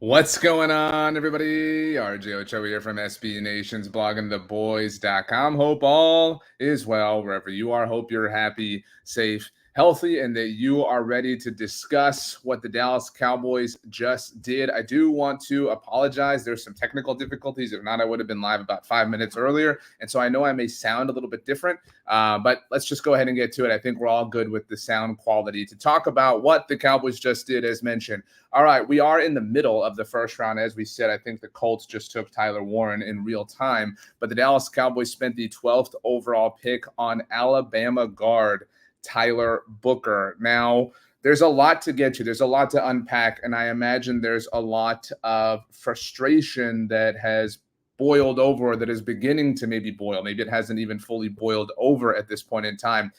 What's going on, everybody? RJ Ochoa here from SB Nation's bloggingtheboys.com. Hope all is well wherever you are. Hope you're happy, safe, healthy, and that you are ready to discuss what the Dallas Cowboys just did. I do want to apologize. There's some technical difficulties. If not, I would have been live about 5 minutes earlier. And so I know I may sound a little bit different, but let's just go ahead and get to it. I think we're all good with the sound quality to talk about what the Cowboys just did, as mentioned. All right, we are in the middle of the first round. As we said, I think the Colts just took Tyler Warren in real time, but the Dallas Cowboys spent the 12th overall pick on Alabama guard Tyler Booker. Now, there's a lot to get to. There's a lot to unpack, and I imagine there's a lot of frustration that has boiled over, or that is beginning to maybe boil. Maybe it hasn't even fully boiled over at this point in time.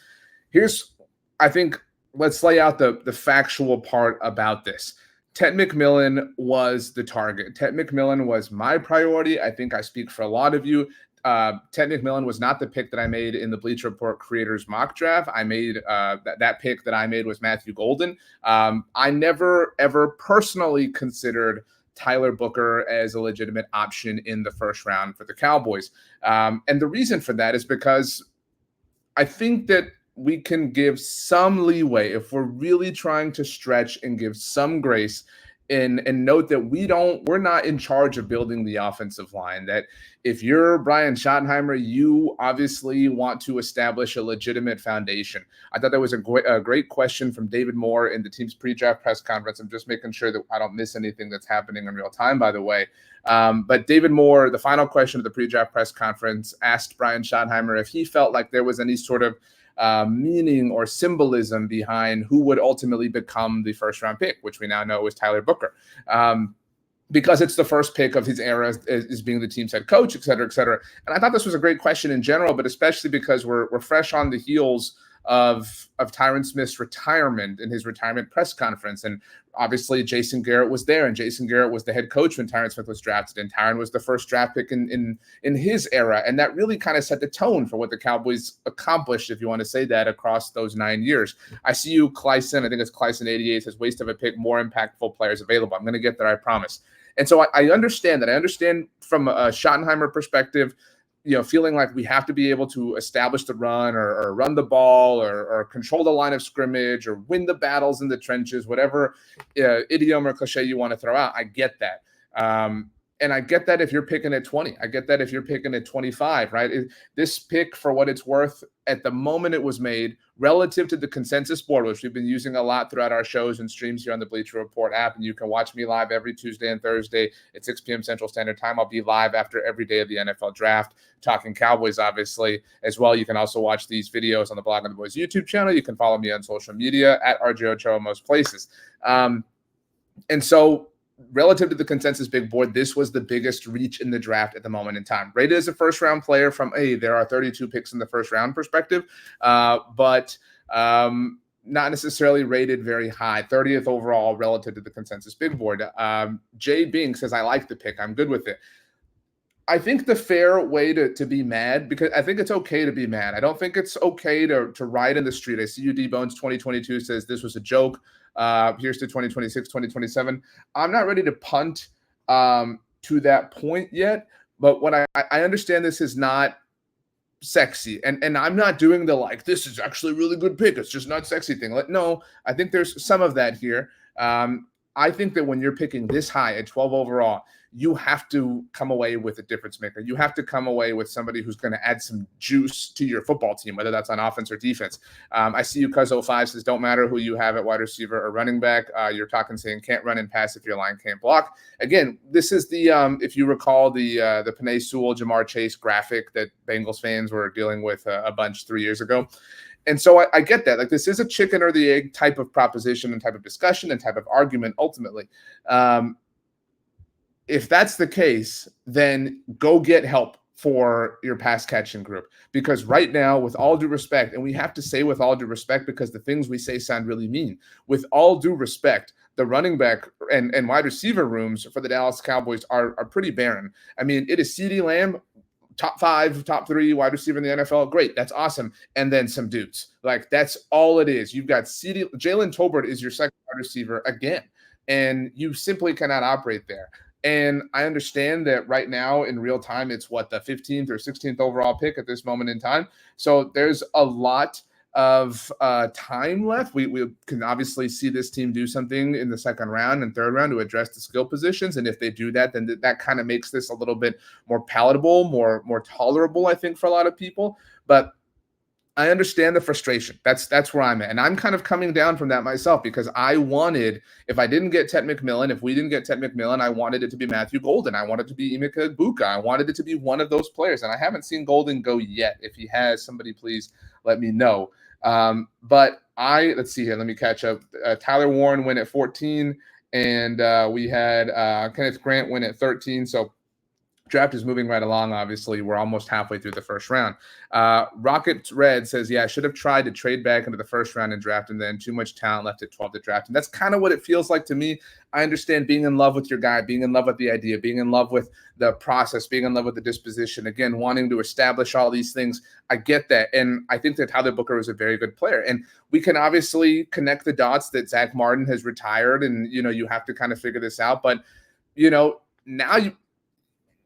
I think, let's lay out the factual part about this. Ted McMillan was the target. Ted McMillan was my priority. I think I speak for a lot of you. Ted McMillan was not the pick that I made in the Bleacher Report creators mock draft. I made that pick that I made was Matthew Golden. I never, ever personally considered Tyler Booker as a legitimate option in the first round for the Cowboys. And the reason for that is because I think that we can give some leeway if we're really trying to stretch and give some grace and note that we're not in charge of building the offensive line. That if you're Brian Schottenheimer, you obviously want to establish a legitimate foundation. I thought that was a great question from David Moore in the team's pre-draft press conference. I'm just making sure that I don't miss anything that's happening in real time, by the way. But David Moore, the final question of the pre-draft press conference, asked Brian Schottenheimer if he felt like there was any sort of meaning or symbolism behind who would ultimately become the first round pick, which we now know is Tyler Booker. Because it's the first pick of his era as being the team's head coach, et cetera, et cetera. And I thought this was a great question in general, but especially because we're fresh on the heels of Tyron Smith's retirement and his retirement press conference. And obviously Jason Garrett was there, and Jason Garrett was the head coach when Tyron Smith was drafted, and Tyron was the first draft pick in his era. And that really kind of set the tone for what the Cowboys accomplished, if you want to say that, across those 9 years. I see you, Clyson, I think it's Clyson88, says waste of a pick, more impactful players available. I'm going to get there, I promise. And so I understand that. I understand from a Schottenheimer perspective, feeling like we have to be able to establish the run or run the ball or control the line of scrimmage or win the battles in the trenches, whatever idiom or cliche you want to throw out. I get that. And I get that if you're picking at 20. I get that if you're picking at 25, right? This pick, for what it's worth, at the moment it was made, relative to the consensus board, which we've been using a lot throughout our shows and streams here on the Bleacher Report app, and you can watch me live every Tuesday and Thursday at 6 p.m. Central Standard Time. I'll be live after every day of the NFL Draft, talking Cowboys, obviously, as well. You can also watch these videos on the Blog on the Boys YouTube channel. You can follow me on social media at RJ Ochoa most places. And so, relative to the consensus big board, this was the biggest reach in the draft at the moment in time. Rated as a first-round player from there are 32 picks in the first-round perspective, but not necessarily rated very high, 30th overall relative to the consensus big board. Jay Bing says, I like the pick. I'm good with it. I think the fair way to be mad, because I think it's okay to be mad. I don't think it's okay to ride in the street. I see you, D-Bones 2022 says this was a joke. Here's to 2026, 2027. I'm not ready to punt to that point yet, but what I understand, this is not sexy, and I'm not doing the this is actually a really good pick, it's just not sexy thing. No, I think there's some of that here. I think that when you're picking this high at 12 overall, you have to come away with a difference maker. You have to come away with somebody who's going to add some juice to your football team, whether that's on offense or defense. I see you, Cuz05 says, don't matter who you have at wide receiver or running back. You're talking saying can't run and pass if your line can't block. Again, this is the, if you recall, the Penei Sewell, Jamar Chase graphic that Bengals fans were dealing with a bunch 3 years ago. And so I get that. This is a chicken or the egg type of proposition and type of discussion and type of argument, ultimately. If that's the case, then go get help for your pass catching group. Because right now, with all due respect, and we have to say with all due respect because the things we say sound really mean, with all due respect, the running back and wide receiver rooms for the Dallas Cowboys are pretty barren. I mean, it is CeeDee Lamb, top 5, top 3 wide receiver in the NFL. Great. That's awesome. And then some dudes. That's all it is. You've got Jalen Tolbert is your second wide receiver again. and you simply cannot operate there. And I understand that right now in real time, it's what, the 15th or 16th overall pick at this moment in time. So there's a lot of time left. We can obviously see this team do something in the second round and third round to address the skill positions. And if they do that, then that kind of makes this a little bit more palatable, more tolerable, I think, for a lot of people. But I understand the frustration. That's where I'm at. And I'm kind of coming down from that myself, because I wanted, if I didn't get Ted McMillan, if we didn't get Ted McMillan, I wanted it to be Matthew Golden. I wanted it to be Emeka Egbuka. I wanted it to be one of those players. And I haven't seen Golden go yet. If he has, somebody please let me know. But let's see here. Let me catch up. Tyler Warren went at 14, and we had Kenneth Grant win at 13. So draft is moving right along. Obviously, we're almost halfway through the first round. Rocket Red says, yeah, I should have tried to trade back into the first round and draft, and then too much talent left at 12 to draft. And that's kind of what it feels like to me. I understand being in love with your guy, being in love with the idea, being in love with the process, being in love with the disposition, again, wanting to establish all these things. I get that. And I think that Tyler Booker was a very good player. And we can obviously connect the dots that Zack Martin has retired, and, you have to kind of figure this out. But, now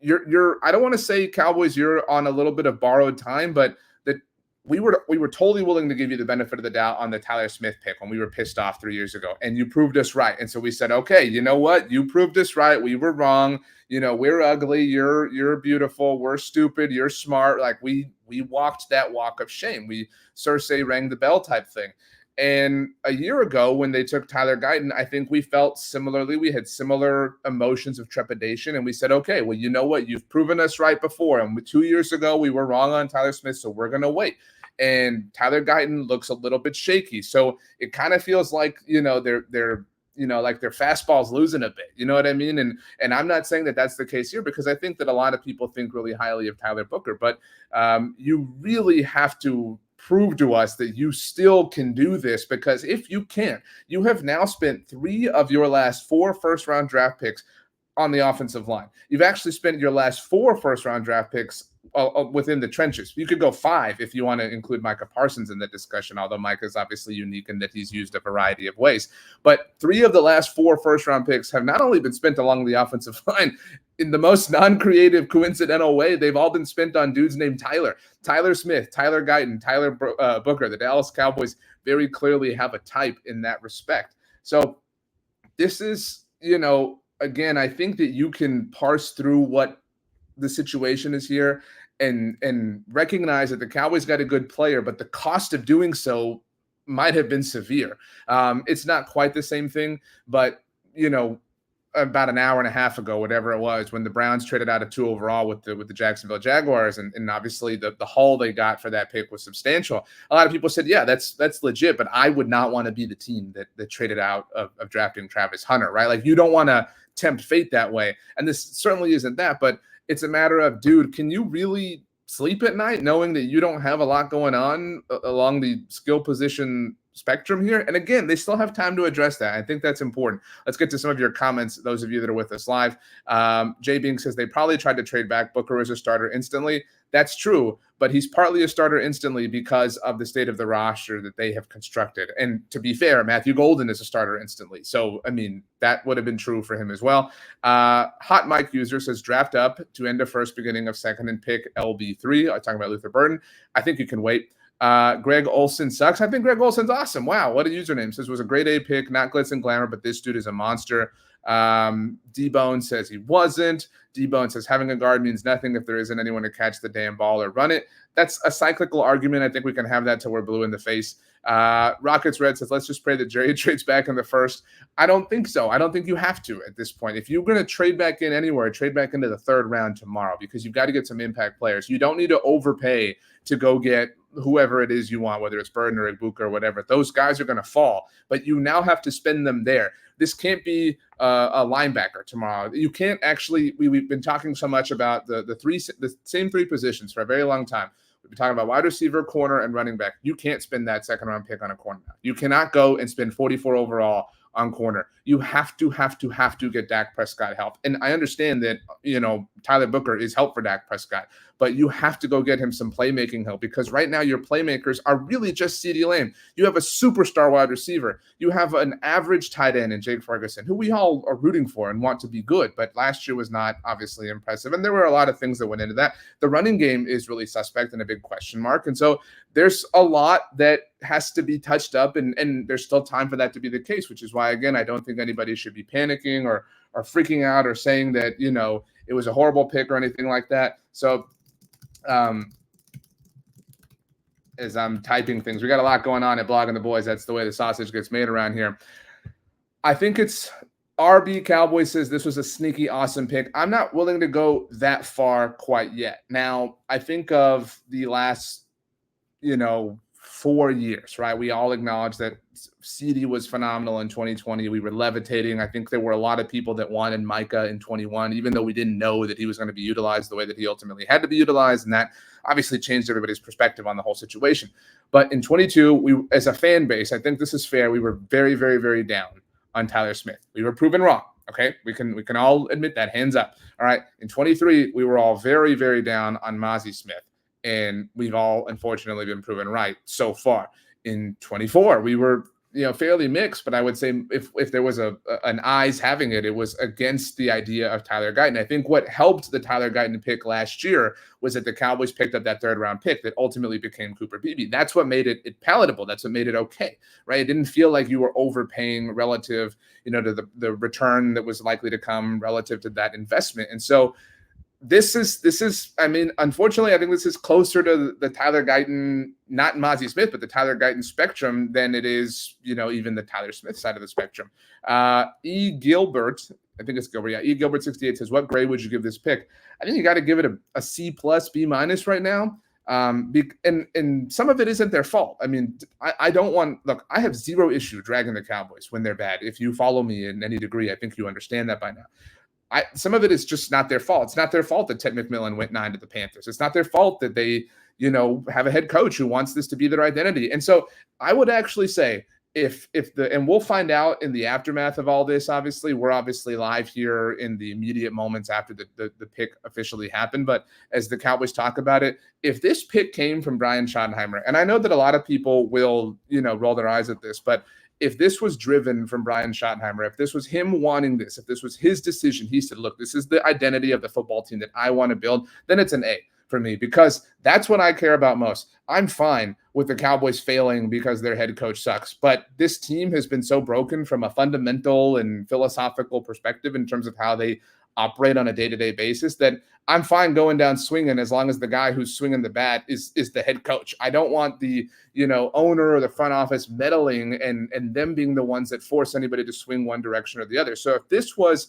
you're I don't want to say, Cowboys, you're on a little bit of borrowed time, but that we were totally willing to give you the benefit of the doubt on the Tyler Smith pick when we were pissed off 3 years ago, and you proved us right. And so we said, okay, you know what? You proved us right. We were wrong. We're ugly. You're beautiful. We're stupid. You're smart. Like we walked that walk of shame. We Cersei rang the bell type thing. And a year ago, when they took Tyler Guyton, I think we felt similarly. We had similar emotions of trepidation, and we said, okay, well, you know what? You've proven us right before. And 2 years ago, we were wrong on Tyler Smith, so we're going to wait. And Tyler Guyton looks a little bit shaky. So it kind of feels like, they're like their fastball's losing a bit. You know what I mean? And I'm not saying that that's the case here, because I think that a lot of people think really highly of Tyler Booker, but you really have to prove to us that you still can do this, because if you can't, you have now spent 3 of your last 4 first-round draft picks on the offensive line. You've actually spent your last 4 first-round draft picks within the trenches. You could go 5 if you want to include Micah Parsons in the discussion, although Micah is obviously unique in that he's used a variety of ways. But 3 of the last 4 first-round picks have not only been spent along the offensive line in the most non-creative, coincidental way. They've all been spent on dudes named Tyler Smith, Tyler Guyton, Tyler Booker. The Dallas Cowboys very clearly have a type in that respect. So this is, again, I think that you can parse through what the situation is here and recognize that the Cowboys got a good player, but the cost of doing so might have been severe. It's not quite the same thing, but, about an hour and a half ago, whatever it was, when the Browns traded out of 2 overall with the Jacksonville Jaguars, and obviously the haul they got for that pick was substantial. A lot of people said, yeah, that's legit, but I would not want to be the team that traded out of drafting Travis Hunter, right? Like, you don't want to tempt fate that way. And this certainly isn't that, but it's a matter of, dude, can you really sleep at night knowing that you don't have a lot going on along the skill position spectrum here? And again, they still have time to address that. I think that's important. Let's get to some of your comments, those of you that are with us live. Jay Bing says they probably tried to trade back Booker as a starter instantly. That's true, but he's partly a starter instantly because of the state of the roster that they have constructed. And to be fair, Matthew Golden is a starter instantly. So, I mean, that would have been true for him as well. Hot Mike user says draft up to end of first, beginning of second, and pick LB3. I'm talking about Luther Burden. I think you can wait. Greg Olson sucks. I think Greg Olson's awesome. Wow, what a username. Says was a grade A pick, not glitz and glamour, but this dude is a monster. D-Bone says he wasn't. D-Bone says having a guard means nothing if there isn't anyone to catch the damn ball or run it. That's a cyclical argument. I think we can have that till we're blue in the face. Rockets Red says, let's just pray that Jerry trades back in the first. I don't think so. I don't think you have to at this point. If you're going to trade back in anywhere, trade back into the third round tomorrow, because you've got to get some impact players. You don't need to overpay to go get whoever it is you want, whether it's Burden or Egbuka or whatever. Those guys are going to fall, but you now have to spend them there. This can't be a linebacker tomorrow. You can't actually. We've been talking so much about the same 3 positions for a very long time. We've been talking about wide receiver, corner, and running back. You can't spend that second round pick on a corner now. You cannot go and spend 44 overall on corner. You have to get Dak Prescott help. And I understand that, Tyler Booker is help for Dak Prescott, but you have to go get him some playmaking help, because right now your playmakers are really just CeeDee Lamb. You have a superstar wide receiver. You have an average tight end in Jake Ferguson, who we all are rooting for and want to be good, but last year was not obviously impressive. And there were a lot of things that went into that. The running game is really suspect and a big question mark. And so there's a lot that has to be touched up, and there's still time for that to be the case, which is why, again, I don't think anybody should be panicking or freaking out or saying that, it was a horrible pick or anything like that. So as I'm typing things, we got a lot going on at Blogging the Boys. That's the way the sausage gets made around here. I think it's RB Cowboys says this was a sneaky, awesome pick. I'm not willing to go that far quite yet. Now, I think of the last, 4 years, right? We all acknowledge that CD was phenomenal in 2020. We were levitating. I think there were a lot of people that wanted Micah in 21, even though we didn't know that he was going to be utilized the way that he ultimately had to be utilized. And that obviously changed everybody's perspective on the whole situation. But in 22, we, as a fan base, I think this is fair. We were very, very, very down on Tyler Smith. We were proven wrong. Okay. We can all admit that, hands up. All right. In 23, we were all very, very down on Mozzie Smith. And we've all, unfortunately, been proven right so far. In 24, we were, fairly mixed, but I would say if there was an eyes having it, it was against the idea of Tyler Guyton. I think what helped the Tyler Guyton pick last year was that the Cowboys picked up that third-round pick that ultimately became Cooper Beebe. That's what made it palatable. That's what made it okay, right? It didn't feel like you were overpaying relative, to the return that was likely to come relative to that investment. And so this is, I mean, unfortunately, I think this is closer to the Tyler Guyton, not Mozzie Smith, but the Tyler Guyton spectrum than it is, even the Tyler Smith side of the spectrum. E. Gilbert, I think it's Gilbert. Yeah. E. Gilbert 68 says, what grade would you give this pick? I think you got to give it a C plus, B minus right now. And some of it isn't their fault. I mean, I don't want, look, I have zero issue dragging the Cowboys when they're bad. If you follow me in any degree, I think you understand that by now. Some of it is just not their fault. It's not their fault that Ted McMillan went 9 to the Panthers. It's not their fault that they, have a head coach who wants this to be their identity. And so I would actually say and we'll find out in the aftermath of all this, obviously, we're obviously live here in the immediate moments after the pick officially happened. But as the Cowboys talk about it, if this pick came from Brian Schottenheimer, and I know that a lot of people will, roll their eyes at this, but if this was driven from Brian Schottenheimer, if this was him wanting this, if this was his decision, he said, look, this is the identity of the football team that I want to build, then it's an A for me, because that's what I care about most. I'm fine with the Cowboys failing because their head coach sucks, but this team has been so broken from a fundamental and philosophical perspective in terms of how they operate on a day-to-day basis that I'm fine going down swinging as long as the guy who's swinging the bat is the head coach. I don't want the, owner or the front office meddling and them being the ones that force anybody to swing one direction or the other. So if this was,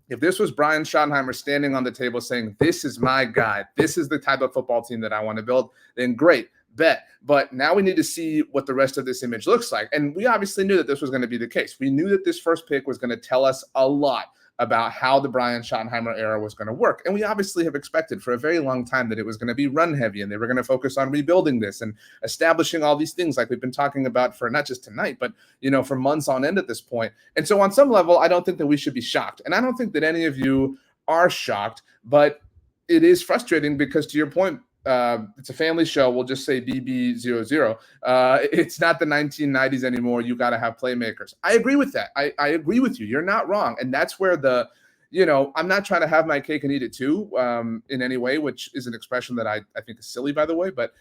if this was Brian Schottenheimer standing on the table saying, this is my guy, this is the type of football team that I want to build, then great, bet. But now we need to see what the rest of this image looks like. And we obviously knew that this was going to be the case. We knew that this first pick was going to tell us a lot about how the Brian Schottenheimer era was going to work. And we obviously have expected for a very long time that it was going to be run heavy and they were going to focus on rebuilding this and establishing all these things like we've been talking about for not just tonight, but, for months on end at this point. And so on some level, I don't think that we should be shocked. And I don't think that any of you are shocked, but it is frustrating because, to your point, it's a family show. We'll just say BB00. It's not the 1990s anymore. You got to have playmakers. I agree with that. I agree with you. You're not wrong. And that's where I'm not trying to have my cake and eat it too in any way, which is an expression that I think is silly, by the way, but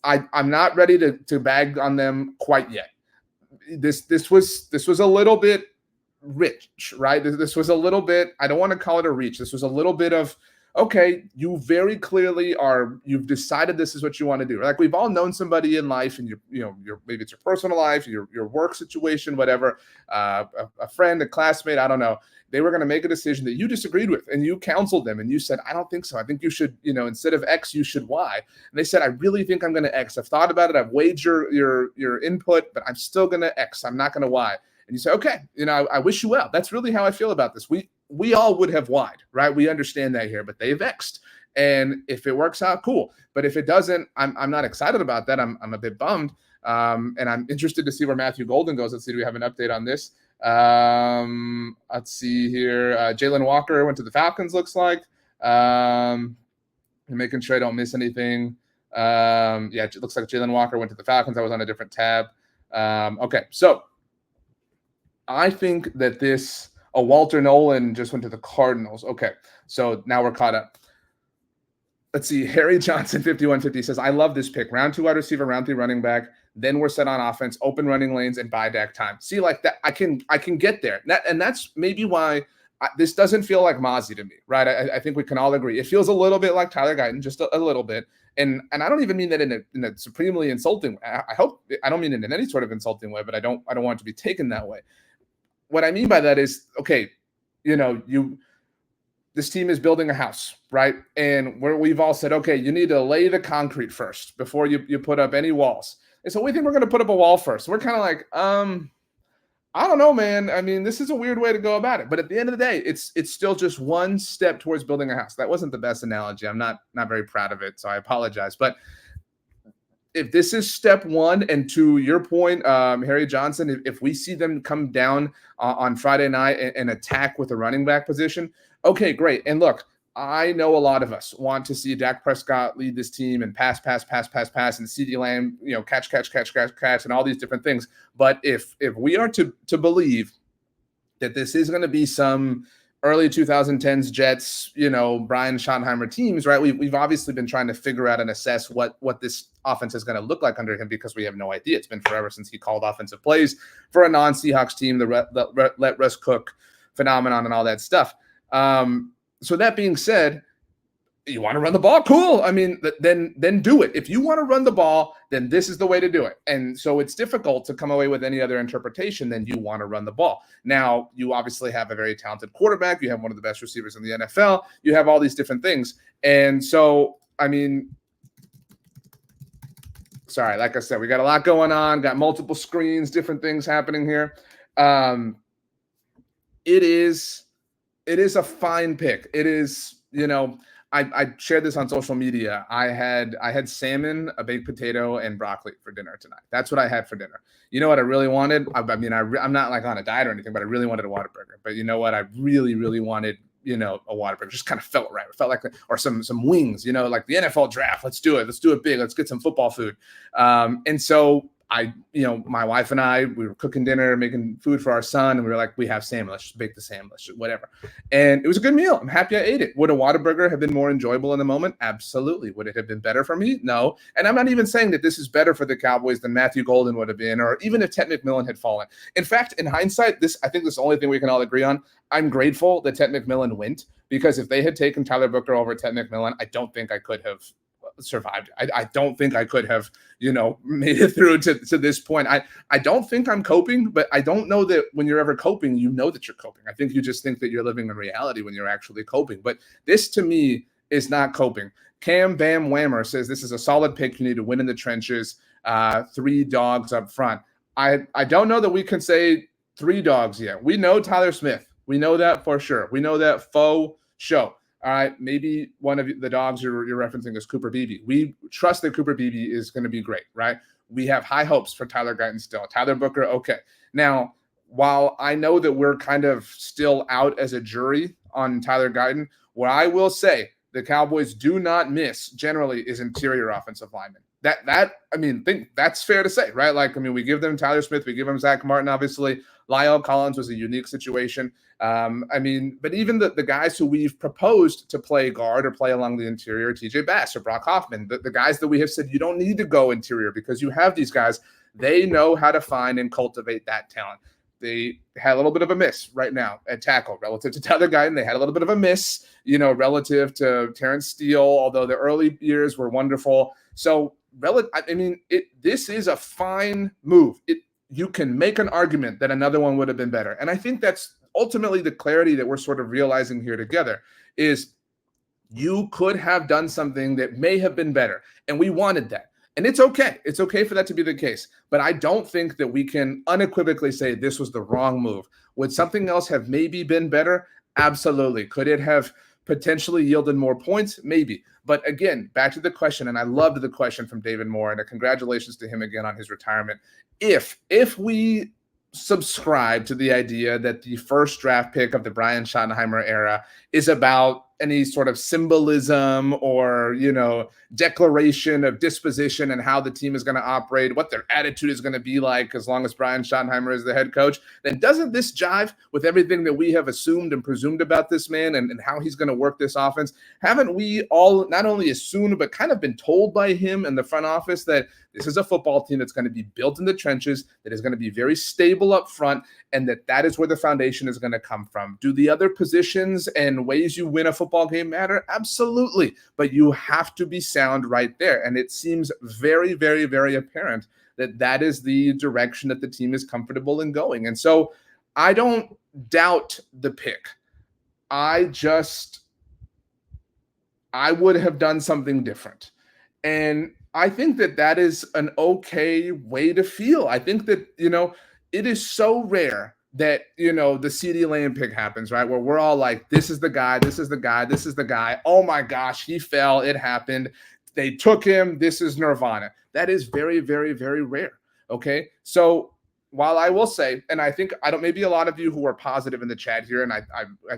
I'm not ready to bag on them quite yet. This was a little bit rich, right? This was a little bit, I don't want to call it a reach. This was a little bit of, okay, you very clearly you've decided this is what you want to do. Like we've all known somebody in life and maybe it's your personal life, your work situation, whatever, a friend, a classmate, I don't know. They were going to make a decision that you disagreed with and you counseled them and you said, I don't think so. I think you should, instead of X, you should Y. And they said, I really think I'm going to X. I've thought about it. I've weighed your input, but I'm still going to X. I'm not going to Y. And you say, okay, I wish you well. That's really how I feel about this. We all would have Y'd, right? We understand that here, but they've X'd. And if it works out, cool. But if it doesn't, I'm not excited about that. I'm a bit bummed. And I'm interested to see where Matthew Golden goes. Let's see, do we have an update on this? Let's see here. Jalen Walker went to the Falcons, looks like. Making sure I don't miss anything. Yeah, it looks like Jalen Walker went to the Falcons. I was on a different tab. Okay, so I think that Walter Nolan just went to the Cardinals. Okay, so now we're caught up. Let's see. Harry Johnson, 5150 says, I love this pick. Round 2 wide receiver, round 3 running back. Then we're set on offense, open running lanes, and buyback time. See, like that, I can get there. And that's maybe why this doesn't feel like Mozzie to me, right? I think we can all agree. It feels a little bit like Tyler Guyton, just a little bit. And I don't even mean that in a supremely insulting way. I hope I don't mean it in any sort of insulting way, but I don't want it to be taken that way. What I mean by that is, okay, this team is building a house, right? And we've all said, okay, you need to lay the concrete first before you put up any walls. And so we think we're going to put up a wall first. We're kind of like, I don't know, man. I mean, this is a weird way to go about it. But at the end of the day, it's still just one step towards building a house. That wasn't the best analogy. I'm not very proud of it, so I apologize. But if this is step 1, and to your point, Harry Johnson, if we see them come down on Friday night and attack with a running back position, okay, great. And look, I know a lot of us want to see Dak Prescott lead this team and pass, and CeeDee Lamb, catch, and all these different things. But if we are to believe that this is going to be some early 2010s Jets, Brian Schottenheimer teams, right? We've obviously been trying to figure out and assess what this offense is going to look like under him, because we have no idea. It's been forever since he called offensive plays for a non-Seahawks team, the let Russ cook phenomenon and all that stuff. So that being said, you want to run the ball? Cool. I mean, then do it. If you want to run the ball, then this is the way to do it. And so it's difficult to come away with any other interpretation than you want to run the ball. Now, you obviously have a very talented quarterback. You have one of the best receivers in the NFL. You have all these different things. And so, I mean, sorry, like I said, we got a lot going on, got multiple screens, different things happening here. It is a fine pick. It is, I shared this on social media. I had salmon, a baked potato, and broccoli for dinner tonight. That's what I had for dinner. You know what I really wanted? I'm not like on a diet or anything, but I really wanted a Whataburger. But you know what? I really, really wanted, a Whataburger. Just kind of felt right. It felt like, or some wings, like the NFL draft. Let's do it. Let's do it big. Let's get some football food. And so my wife and I, we were cooking dinner, making food for our son, and we were like, we have salmon. Let's just bake the salmon, whatever. And it was a good meal. I'm happy I ate it. Would a Whataburger have been more enjoyable in the moment? Absolutely. Would it have been better for me? No. And I'm not even saying that this is better for the Cowboys than Matthew Golden would have been, or even if Ted McMillan had fallen. In fact, in hindsight, I think this is the only thing we can all agree on. I'm grateful that Ted McMillan went, because if they had taken Tyler Booker over Ted McMillan, I don't think I could have survived. I don't think I could have, made it through to this point. I don't think I'm coping, but I don't know that when you're ever coping, that you're coping. I think you just think that you're living in reality when you're actually coping. But this, to me, is not coping. Cam Bam Whammer says this is a solid pick. You need to win in the trenches. 3 dogs up front. I don't know that we can say 3 dogs yet. We know Tyler Smith. We know that for sure. We know that faux show. All right, maybe one of the dogs you're referencing is Cooper Beebe. We trust that Cooper Beebe is going to be great, right? We have high hopes for Tyler Guyton still. Tyler Booker, okay. Now, while I know that we're kind of still out as a jury on Tyler Guyton, what I will say the Cowboys do not miss generally is interior offensive linemen. Think that's fair to say, right? We give them Tyler Smith, we give them Zack Martin, obviously. Lyle Collins was a unique situation. But even the guys who we've proposed to play guard or play along the interior, TJ Bass or Brock Hoffman, the guys that we have said you don't need to go interior because you have these guys, they know how to find and cultivate that talent. They had a little bit of a miss right now at tackle relative to Tyler Guyton. They had a little bit of a miss, relative to Terrence Steele, although the early years were wonderful. So, this is a fine move. You can make an argument that another one would have been better. And I think that's ultimately the clarity that we're sort of realizing here together is you could have done something that may have been better. And we wanted that. And it's okay. It's okay for that to be the case. But I don't think that we can unequivocally say this was the wrong move. Would something else have maybe been better? Absolutely. Could it have potentially yielded more points? Maybe. But again, back to the question, and I loved the question from David Moore, and congratulations to him again on his retirement. If we subscribe to the idea that the first draft pick of the Brian Schottenheimer era is about any sort of symbolism or, declaration of disposition and how the team is going to operate, what their attitude is going to be like as long as Brian Schottenheimer is the head coach, then doesn't this jive with everything that we have assumed and presumed about this man and how he's going to work this offense? Haven't we all not only assumed, but kind of been told by him and the front office that this is a football team that's going to be built in the trenches, that is going to be very stable up front, and that is where the foundation is going to come from? Do the other positions and ways you win a football game matter? Absolutely. But you have to be sound right there. And it seems very, very, very apparent that is the direction that the team is comfortable in going. And so I don't doubt the pick. I would have done something different. And I think that is an okay way to feel. I think that, it is so rare that, the CeeDee Lamb pick happens, right? Where we're all like, this is the guy, this is the guy, this is the guy. Oh my gosh, he fell. It happened. They took him. This is nirvana. That is very, very, very rare. Okay. So while I will say, and maybe a lot of you who are positive in the chat here, and I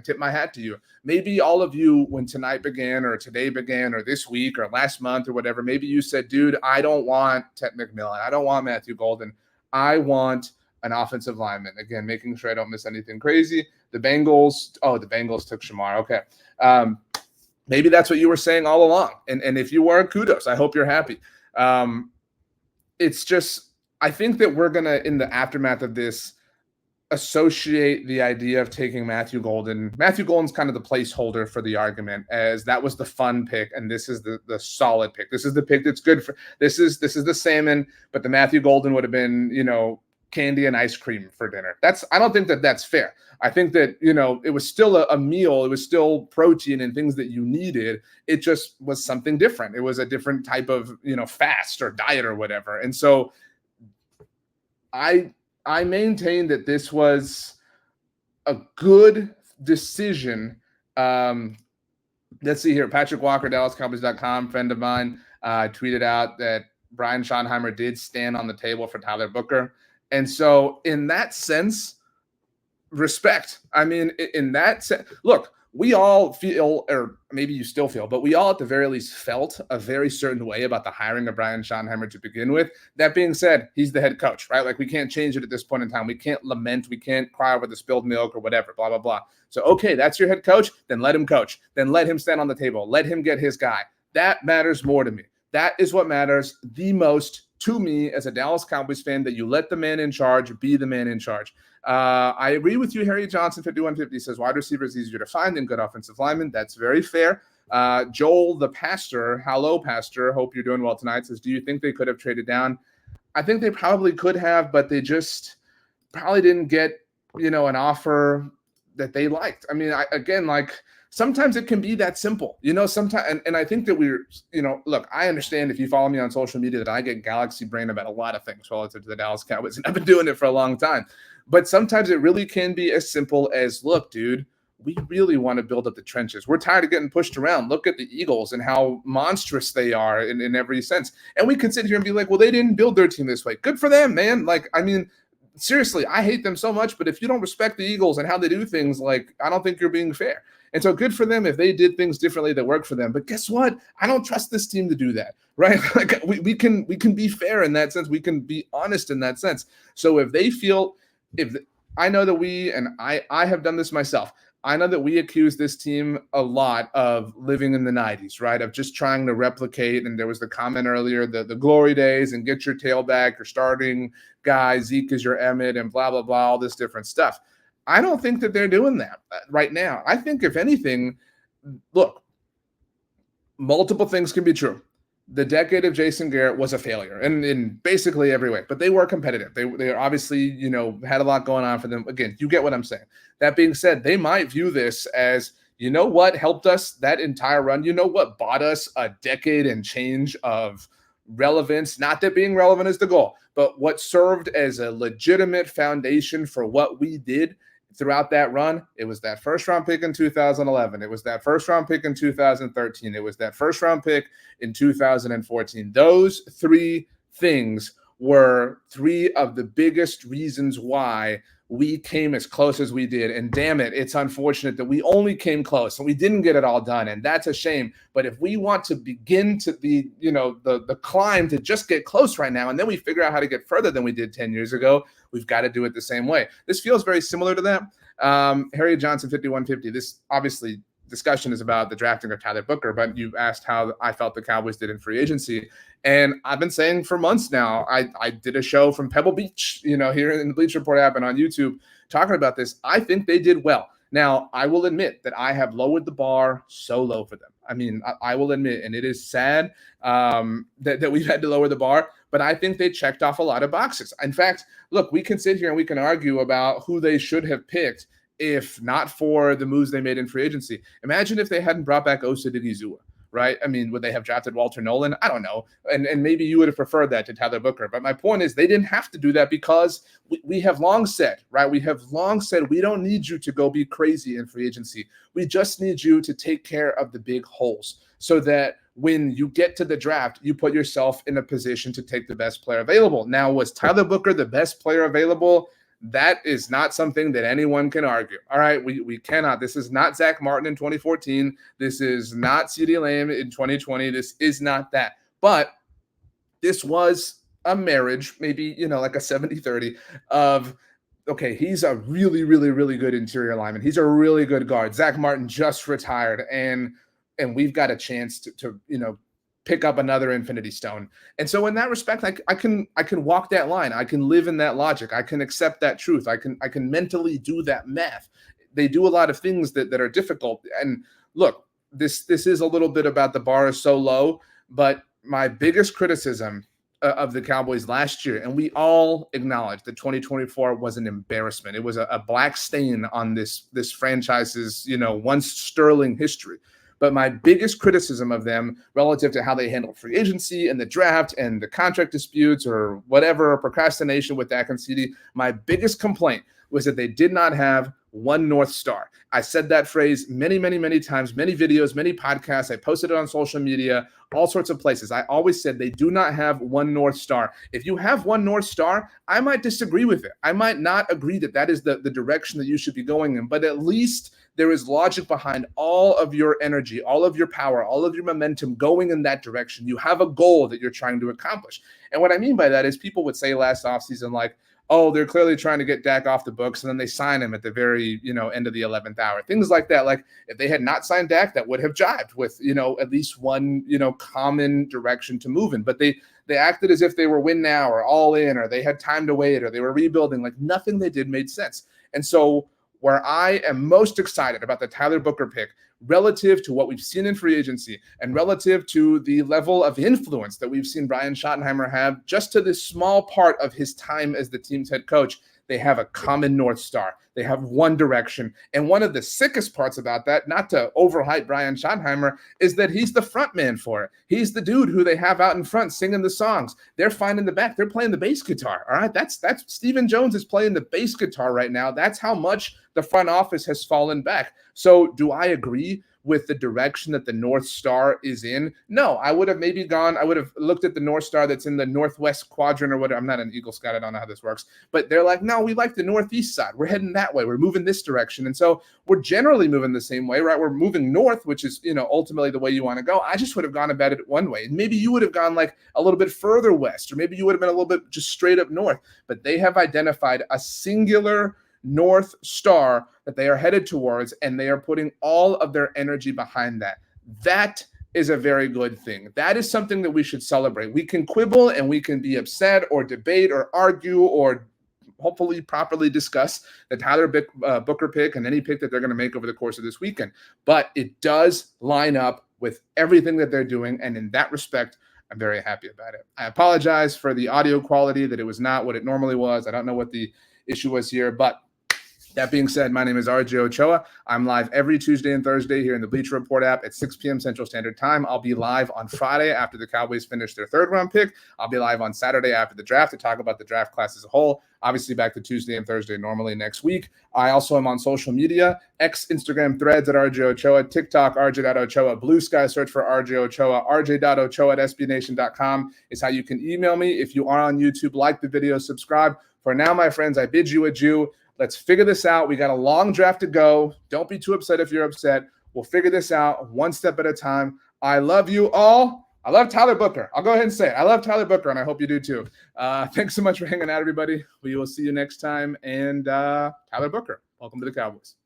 tip my hat to you, maybe all of you, when tonight began or today began or this week or last month or whatever, maybe you said, dude, I don't want Ted McMillan. I don't want Matthew Golden. I want an offensive lineman. Again, making sure I don't miss anything crazy. The Bengals took Shamar. Okay. Maybe that's what you were saying all along. And if you were, kudos. I hope you're happy. It's just, I think that we're going to, in the aftermath of this, associate the idea of taking Matthew Golden. Matthew Golden's kind of the placeholder for the argument, as that was the fun pick, and this is the solid pick. This is the pick that's good for this is the salmon, but the Matthew Golden would have been, candy and ice cream for dinner. I don't think that's fair. I think that, it was still a meal. It was still protein and things that you needed. It just was something different. It was a different type of, fast or diet or whatever. And so I maintain that this was a good decision. Let's see here. Patrick Walker, DallasCowboys.com, friend of mine, tweeted out that Brian Schottenheimer did stand on the table for Tyler Booker. And so in that sense, respect. I mean, in that sense, look, we all feel, or maybe you still feel, but we all at the very least felt a very certain way about the hiring of Brian Schottenheimer to begin with. That being said, he's the head coach, right? Like, we can't change it at this point in time. We can't lament. We can't cry over the spilled milk or whatever, blah, blah, blah. So, okay, that's your head coach. Then let him coach. Then let him stand on the table. Let him get his guy. That matters more to me. That is what matters the most to me as a Dallas Cowboys fan, that you let the man in charge be the man in charge. I agree with you. Harry Johnson, 5150, says wide receiver is easier to find than good offensive linemen. That's very fair. Joel, the pastor, hello, pastor, hope you're doing well tonight, says, do you think they could have traded down? I think they probably could have, but they just probably didn't get, an offer that they liked. I mean, sometimes it can be that simple, sometimes. And I think that look, I understand if you follow me on social media that I get galaxy brain about a lot of things relative to the Dallas Cowboys, and I've been doing it for a long time. But sometimes it really can be as simple as, look, dude, we really want to build up the trenches. We're tired of getting pushed around. Look at the Eagles and how monstrous they are in every sense. And we can sit here and be like, well, they didn't build their team this way. Good for them, man. Seriously, I hate them so much, but if you don't respect the Eagles and how they do things, I don't think you're being fair. And so good for them if they did things differently that worked for them. But guess what? I don't trust this team to do that, right? We can be fair in that sense. We can be honest in that sense. So if they feel, I know that I have done this myself. I know that we accuse this team a lot of living in the 90s, right? Of just trying to replicate. And there was the comment earlier, the glory days and get your tailback, your starting guy, Zeke is your Emmett, and blah, blah, blah, all this different stuff. I don't think that they're doing that right now. I think, if anything, look, multiple things can be true. The decade of Jason Garrett was a failure in basically every way, but they were competitive. They obviously, had a lot going on for them. Again, you get what I'm saying. That being said, they might view this as, what helped us that entire run? What bought us a decade and change of relevance? Not that being relevant is the goal, but what served as a legitimate foundation for what we did throughout that run. It was that first round pick in 2011. It was that first round pick in 2013. It was that first round pick in 2014. Those three things were three of the biggest reasons why we came as close as we did. And damn it, it's unfortunate that we only came close and we didn't get it all done. And that's a shame. But if we want to begin to be, the climb to just get close right now, and then we figure out how to get further than we did 10 years ago, we've got to do it the same way. This feels very similar to that. Harry Johnson, 5150. This obviously discussion is about the drafting of Tyler Booker, but you asked how I felt the Cowboys did in free agency. And I've been saying for months now, I did a show from Pebble Beach, here in the Bleacher Report app and on YouTube talking about this. I think they did well. Now, I will admit that I have lowered the bar so low for them. I mean, I will admit, and it is sad that we've had to lower the bar, but I think they checked off a lot of boxes. In fact, look, we can sit here and we can argue about who they should have picked if not for the moves they made in free agency. Imagine if they hadn't brought back Osa Digizua, right? I mean, would they have drafted Walter Nolan? I don't know. And maybe you would have preferred that to Tyler Booker. But my point is they didn't have to do that because we have long said, right? We have long said we don't need you to go be crazy in free agency. We just need you to take care of the big holes so that when you get to the draft, you put yourself in a position to take the best player available. Now, was Tyler Booker the best player available? That is not something that anyone can argue. All right, we cannot. This is not Zack Martin in 2014. This is not CeeDee Lamb in 2020. This is not that. But this was a marriage, maybe, like a 70-30 of, okay, he's a really, really, really good interior lineman. He's a really good guard. Zack Martin just retired, and we've got a chance to pick up another Infinity Stone. And so in that respect, I can walk that line. I can live in that logic. I can accept that truth. I can mentally do that math. They do a lot of things that are difficult. And look, this is a little bit about the bar is so low, but my biggest criticism of the Cowboys last year, and we all acknowledge that 2024 was an embarrassment. It was a black stain on this franchise's, once sterling history. But my biggest criticism of them relative to how they handled free agency and the draft and the contract disputes or whatever, procrastination with Dak and CeeDee, my biggest complaint was that they did not have one North Star. I said that phrase many, many, many times, many videos, many podcasts. I posted it on social media, all sorts of places. I always said they do not have one North Star. If you have one North Star, I might disagree with it. I might not agree that is the direction that you should be going in, but at least there is logic behind all of your energy, all of your power, all of your momentum going in that direction. You have a goal that you're trying to accomplish. And what I mean by that is people would say last offseason, like, oh, they're clearly trying to get Dak off the books, and then they sign him at the very, end of the 11th hour. Things like that. Like, if they had not signed Dak, that would have jived with, at least one, common direction to move in. But they acted as if they were win now or all in, or they had time to wait, or they were rebuilding. Like, nothing they did made sense. And so where I am most excited about the Tyler Booker pick relative to what we've seen in free agency and relative to the level of influence that we've seen Brian Schottenheimer have just to this small part of his time as the team's head coach, they have a common North Star. They have one direction. And one of the sickest parts about that, not to overhype Brian Schottenheimer, is that he's the front man for it. He's the dude who they have out in front singing the songs. They're fine in the back. They're playing the bass guitar. All right. That's Stephen Jones is playing the bass guitar right now. That's how much the front office has fallen back. So do I agree with the direction that the North Star is in? No, I would have looked at the North Star that's in the Northwest quadrant or whatever. I'm not an Eagle Scout. I don't know how this works, but they're like, no, we like the Northeast side. We're heading that way. We're moving this direction. And so we're generally moving the same way, right? We're moving north, which is, ultimately the way you want to go. I just would have gone about it one way. And maybe you would have gone like a little bit further west, or maybe you would have been a little bit just straight up north, but they have identified a singular North Star that they are headed towards, and they are putting all of their energy behind that. That is a very good thing. That is something that we should celebrate. We can quibble and we can be upset or debate or argue or hopefully properly discuss the Tyler Booker pick and any pick that they're going to make over the course of this weekend. But it does line up with everything that they're doing, and in that respect, I'm very happy about it. I apologize for the audio quality, that it was not what it normally was. I don't know what the issue was here, but that being said, my name is RJ Ochoa. I'm live every Tuesday and Thursday here in the Bleacher Report app at 6 p.m. Central Standard Time. I'll be live on Friday after the Cowboys finish their third-round pick. I'll be live on Saturday after the draft to talk about the draft class as a whole. Obviously, back to Tuesday and Thursday normally next week. I also am on social media, X, Instagram, Threads at RJ Ochoa, TikTok, RJ.Ochoa, Blue Sky, search for RJ Ochoa, RJ.Ochoa at SBNation.com is how you can email me. If you are on YouTube, like the video, subscribe. For now, my friends, I bid you adieu. Let's figure this out. We got a long draft to go. Don't be too upset if you're upset. We'll figure this out one step at a time. I love you all. I love Tyler Booker. I'll go ahead and say it. I love Tyler Booker, and I hope you do too. Thanks so much for hanging out, everybody. We will see you next time. And Tyler Booker, welcome to the Cowboys.